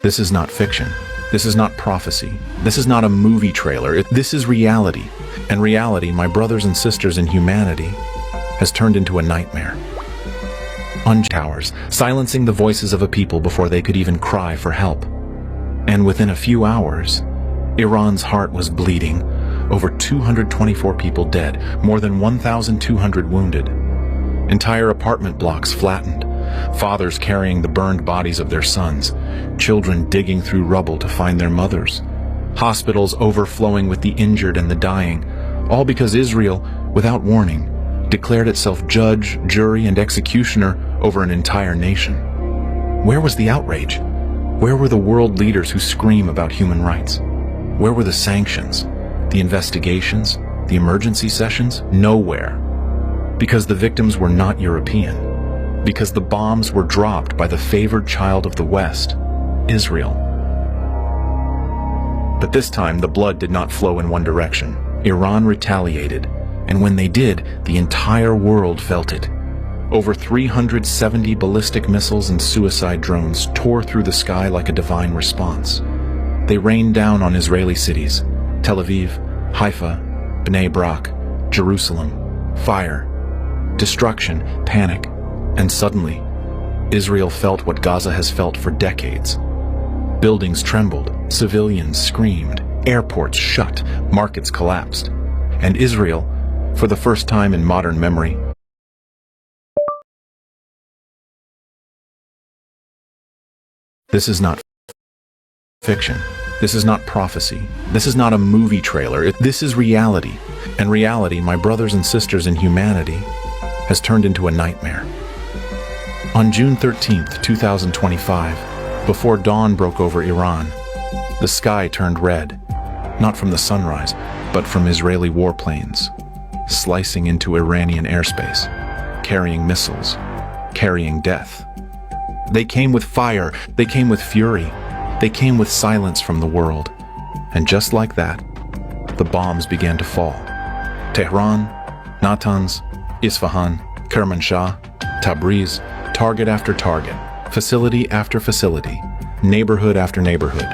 This is not fiction. This is not prophecy. This is not a movie trailer. This is reality. And reality, my brothers and sisters in humanity, has turned into a nightmare. On towers, silencing the voices of a people before they could even cry for help. And within a few hours, Iran's heart was bleeding. Over 224 people dead, more than 1,200 wounded. Entire apartment blocks flattened. Fathers carrying the burned bodies of their sons, children digging through rubble to find their mothers, hospitals overflowing with the injured and the dying, all because Israel, without warning, declared itself judge, jury, and executioner over an entire nation. Where was the outrage? Where were the world leaders who scream about human rights? Where were the sanctions, the investigations, the emergency sessions? Nowhere. Because the victims were not European. Because the bombs were dropped by the favored child of the West, Israel. But this time, the blood did not flow in one direction. Iran retaliated, and when they did, the entire world felt it. Over 370 ballistic missiles and suicide drones tore through the sky like a divine response. They rained down on Israeli cities, Tel Aviv, Haifa, Bnei Brak, Jerusalem. Fire, destruction, panic. And suddenly, Israel felt what Gaza has felt for decades. Buildings trembled, civilians screamed, airports shut, markets collapsed. And Israel, for the first time in modern memory, this is not fiction. This is not prophecy. This is not a movie trailer. This is reality. And reality, my brothers and sisters in humanity, has turned into a nightmare. On June 13th, 2025, before dawn broke over Iran, the sky turned red, not from the sunrise, but from Israeli warplanes, slicing into Iranian airspace, carrying missiles, carrying death. They came with fire, they came with fury, they came with silence from the world. And just like that, the bombs began to fall. Tehran, Natanz, Isfahan, Kermanshah, Tabriz, target after target, facility after facility, neighborhood after neighborhood.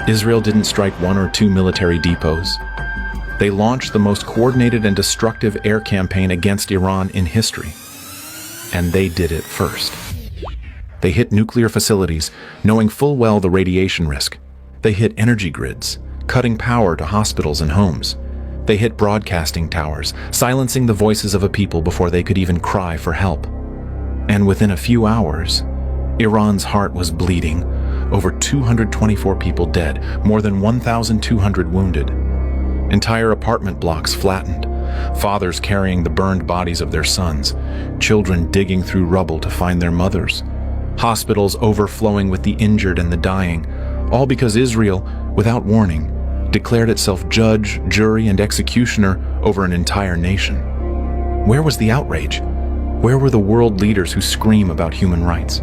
Israel didn't strike one or two military depots. They launched the most coordinated and destructive air campaign against Iran in history. And they did it first. They hit nuclear facilities, knowing full well the radiation risk. They hit energy grids, cutting power to hospitals and homes. They hit broadcasting towers, silencing the voices of a people before they could even cry for help. And within a few hours, Iran's heart was bleeding. Over 224 people dead, more than 1,200 wounded. Entire apartment blocks flattened. Fathers carrying the burned bodies of their sons, children digging through rubble to find their mothers, hospitals overflowing with the injured and the dying, all because Israel, without warning, declared itself judge, jury, and executioner over an entire nation. Where was the outrage? Where were the world leaders who scream about human rights?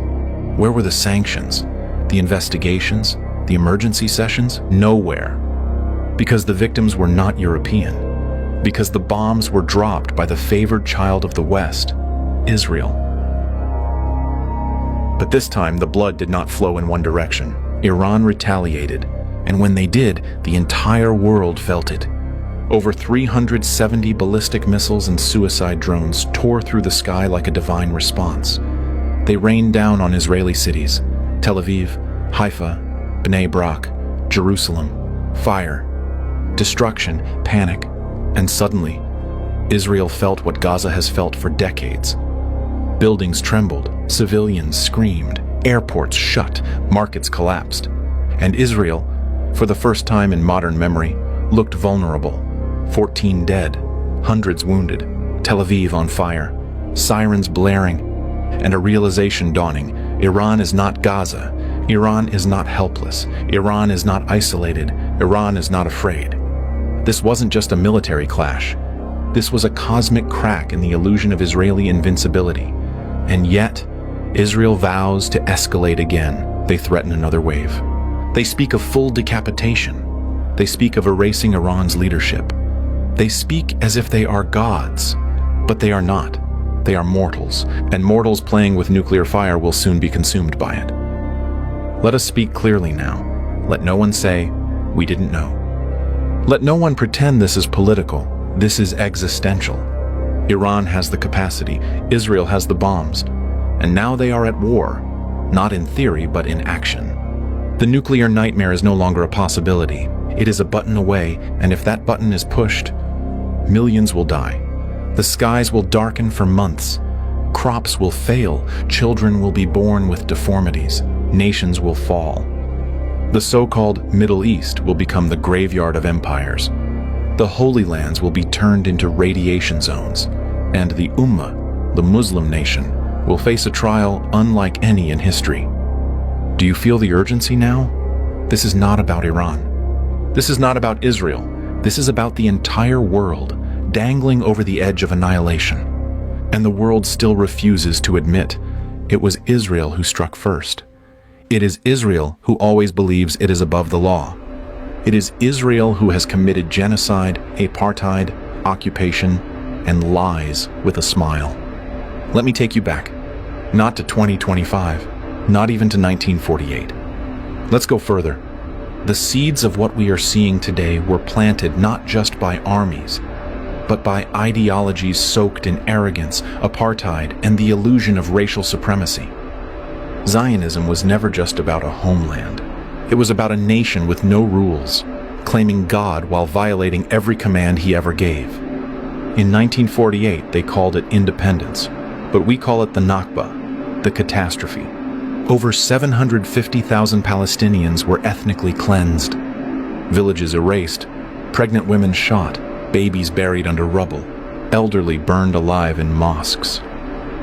Where were the sanctions, the investigations, the emergency sessions? Nowhere. Because the victims were not European. Because the bombs were dropped by the favored child of the West, Israel. But this time, the blood did not flow in one direction. Iran retaliated, and when they did, the entire world felt it. Over 370 ballistic missiles and suicide drones tore through the sky like a divine response. They rained down on Israeli cities, Tel Aviv, Haifa, Bnei Brak, Jerusalem. Fire, destruction, panic. And suddenly, Israel felt what Gaza has felt for decades. Buildings trembled, civilians screamed, airports shut, markets collapsed. And Israel, for the first time in modern memory, looked vulnerable. 14 dead, hundreds wounded, Tel Aviv on fire, sirens blaring, and a realization dawning: Iran is not Gaza. Iran is not helpless. Iran is not isolated. Iran is not afraid. This wasn't just a military clash. This was a cosmic crack in the illusion of Israeli invincibility. And yet, Israel vows to escalate again. They threaten another wave. They speak of full decapitation. They speak of erasing Iran's leadership. They speak as if they are gods, but they are not. They are mortals, and mortals playing with nuclear fire will soon be consumed by it. Let us speak clearly now. Let no one say, we didn't know. Let no one pretend this is political. This is existential. Iran has the capacity. Israel has the bombs. And now they are at war, not in theory, but in action. The nuclear nightmare is no longer a possibility. It is a button away, and if that button is pushed, millions will die. The skies will darken for months. Crops will fail. Children will be born with deformities. Nations will fall. The so-called Middle East will become the graveyard of empires. The Holy Lands will be turned into radiation zones, and the Ummah, the Muslim nation, will face a trial unlike any in history. Do you feel the urgency now? This is not about Iran. This is not about Israel. This is about the entire world, dangling over the edge of annihilation. And the world still refuses to admit it was Israel who struck first. It is Israel who always believes it is above the law. It is Israel who has committed genocide, apartheid, occupation, and lies with a smile. Let me take you back, not to 2025, not even to 1948. Let's go further. The seeds of what we are seeing today were planted not just by armies, but by ideologies soaked in arrogance, apartheid, and the illusion of racial supremacy. Zionism was never just about a homeland. It was about a nation with no rules, claiming God while violating every command he ever gave. In 1948, they called it independence, but we call it the Nakba, the catastrophe. Over 750,000 Palestinians were ethnically cleansed, villages erased, pregnant women shot, babies buried under rubble, elderly burned alive in mosques.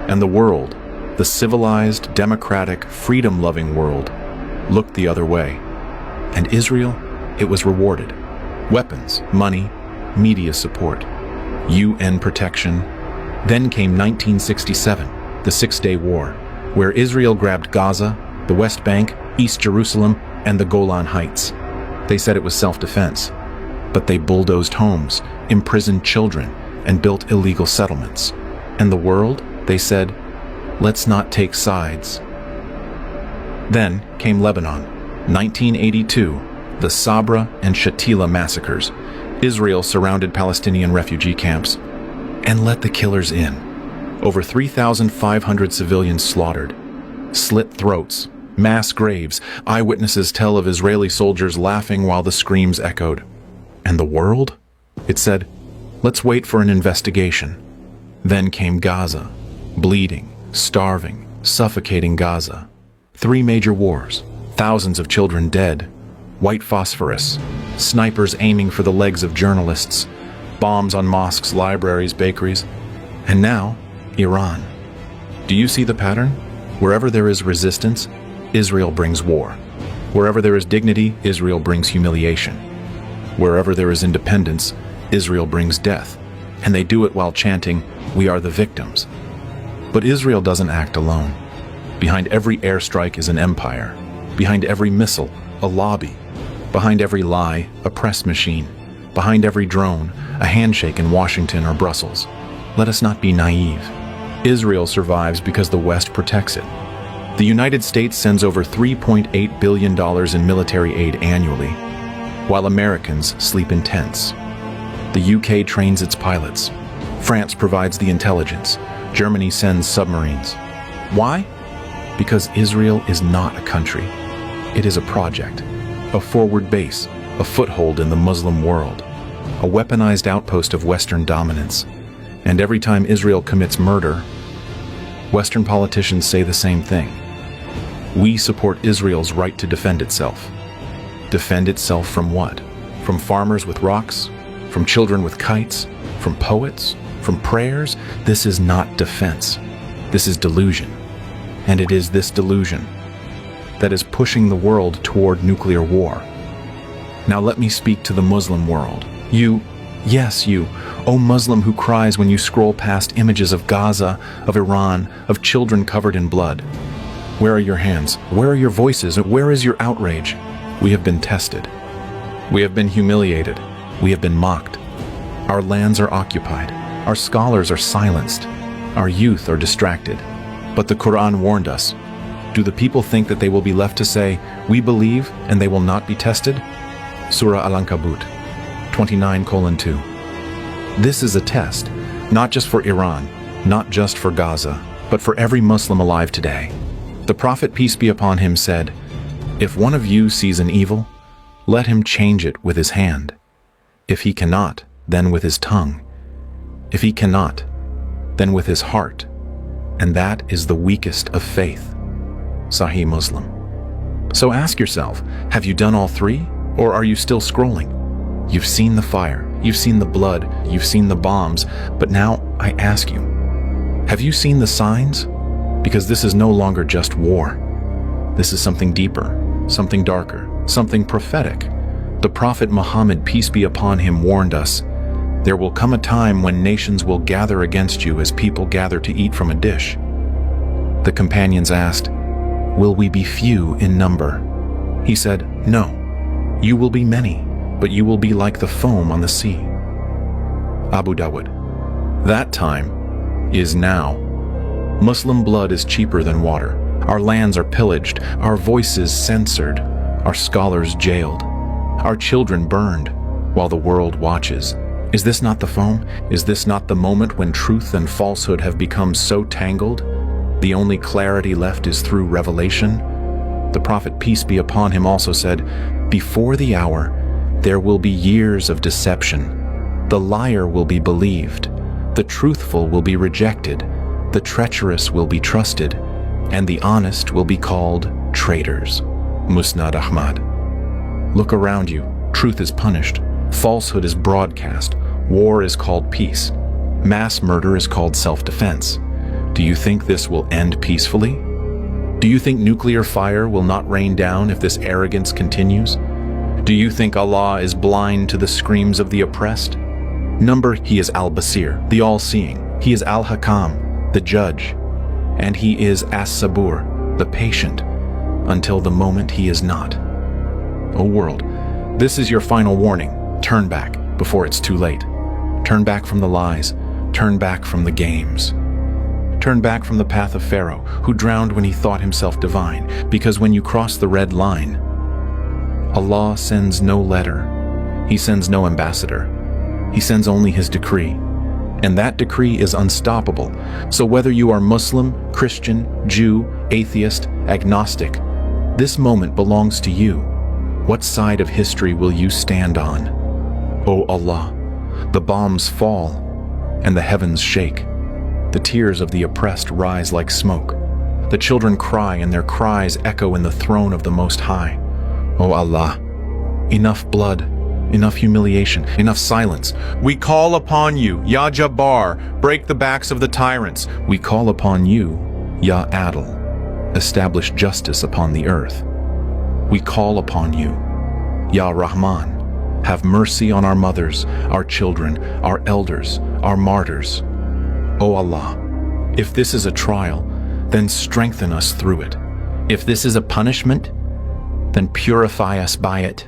And the world, the civilized, democratic, freedom-loving world, looked the other way. And Israel, it was rewarded. Weapons, money, media support, UN protection. Then came 1967, the Six-Day War, where Israel grabbed Gaza, the West Bank, East Jerusalem, and the Golan Heights. They said it was self-defense, but they bulldozed homes, imprisoned children, and built illegal settlements. And the world, they said, let's not take sides. Then came Lebanon, 1982, the Sabra and Shatila massacres. Israel surrounded Palestinian refugee camps and let the killers in. Over 3,500 civilians slaughtered, slit throats, mass graves. Eyewitnesses tell of Israeli soldiers laughing while the screams echoed. And the world? It said, let's wait for an investigation. Then came Gaza, bleeding, starving, suffocating Gaza. 3 major wars, thousands of children dead, white phosphorus, snipers aiming for the legs of journalists, bombs on mosques, libraries, bakeries, and now, Iran. Do you see the pattern? Wherever there is resistance, Israel brings war. Wherever there is dignity, Israel brings humiliation. Wherever there is independence, Israel brings death. And they do it while chanting, "We are the victims." But Israel doesn't act alone. Behind every airstrike is an empire. Behind every missile, a lobby. Behind every lie, a press machine. Behind every drone, a handshake in Washington or Brussels. Let us not be naive. Israel survives because the West protects it. The United States sends over $3.8 billion in military aid annually, while Americans sleep in tents. The UK trains its pilots. France provides the intelligence. Germany sends submarines. Why? Because Israel is not a country. It is a project, a forward base, a foothold in the Muslim world, a weaponized outpost of Western dominance. And every time Israel commits murder, Western politicians say the same thing. We support Israel's right to defend itself. Defend itself from what? From farmers with rocks? From children with kites? From poets? From prayers? This is not defense. This is delusion. And it is this delusion that is pushing the world toward nuclear war. Now let me speak to the Muslim world. You, yes you, O Muslim who cries when you scroll past images of Gaza, of Iran, of children covered in blood. Where are your hands? Where are your voices? Where is your outrage? We have been tested. We have been humiliated. We have been mocked. Our lands are occupied. Our scholars are silenced. Our youth are distracted. But the Quran warned us, Do the people think that they will be left to say, "We believe," and they will not be tested? Surah Al-Ankabut 29:2. This is a test, not just for Iran, not just for Gaza, but for every Muslim alive today. The Prophet, peace be upon him, said, "If one of you sees an evil, let him change it with his hand. If he cannot, then with his tongue. If he cannot, then with his heart. And that is the weakest of faith." Sahih Muslim. So ask yourself, have you done all three, or are you still scrolling? You've seen the fire, you've seen the blood, you've seen the bombs, but now I ask you, have you seen the signs? Because this is no longer just war. This is something deeper, something darker, something prophetic. The Prophet Muhammad, peace be upon him, warned us, "There will come a time when nations will gather against you as people gather to eat from a dish." The companions asked, "Will we be few in number?" He said, "No, you will be many, but you will be like the foam on the sea." Abu Dawud. That time is now. Muslim blood is cheaper than water. Our lands are pillaged, our voices censored, our scholars jailed, our children burned, while the world watches. Is this not the foam? Is this not the moment when truth and falsehood have become so tangled? The only clarity left is through revelation. The Prophet, peace be upon him, also said, "Before the hour, there will be years of deception. The liar will be believed, the truthful will be rejected, the treacherous will be trusted, and the honest will be called traitors." Musnad Ahmad. Look around you. Truth is punished. Falsehood is broadcast. War is called peace. Mass murder is called self-defense. Do you think this will end peacefully? Do you think nuclear fire will not rain down if this arrogance continues? Do you think Allah is blind to the screams of the oppressed? He is Al-Basir, the all-seeing. He is Al-Hakam, the judge. And he is As-Sabur, the patient, until the moment he is not. O world, this is your final warning. Turn back before it's too late. Turn back from the lies. Turn back from the games. Turn back from the path of Pharaoh, who drowned when he thought himself divine, because when you cross the red line, Allah sends no letter. He sends no ambassador. He sends only his decree. And that decree is unstoppable. So whether you are Muslim, Christian, Jew, atheist, agnostic, this moment belongs to you. What side of history will you stand on? O Allah, the bombs fall and the heavens shake. The tears of the oppressed rise like smoke. The children cry and their cries echo in the throne of the Most High. O Allah, enough blood, enough humiliation, enough silence. We call upon you, Ya Jabbar, break the backs of the tyrants. We call upon you, Ya Adil, establish justice upon the earth. We call upon you, Ya Rahman, have mercy on our mothers, our children, our elders, our martyrs. O Allah, if this is a trial, then strengthen us through it. If this is a punishment, then purify us by it.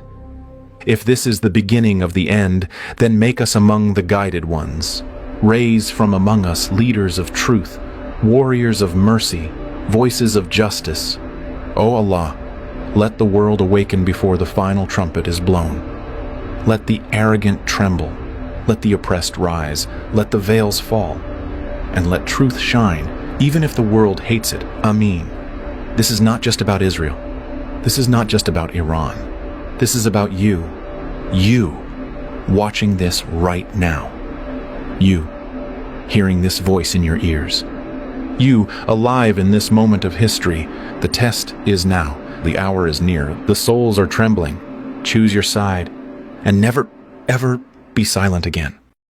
If this is the beginning of the end, then make us among the guided ones. Raise from among us leaders of truth, warriors of mercy, voices of justice. O Allah, let the world awaken before the final trumpet is blown. Let the arrogant tremble, let the oppressed rise, let the veils fall, and let truth shine, even if the world hates it. Ameen. This is not just about Israel. This is not just about Iran. This is about you. You, watching this right now. You, hearing this voice in your ears. You, alive in this moment of history. The test is now. The hour is near. The souls are trembling. Choose your side, and never, ever be silent again.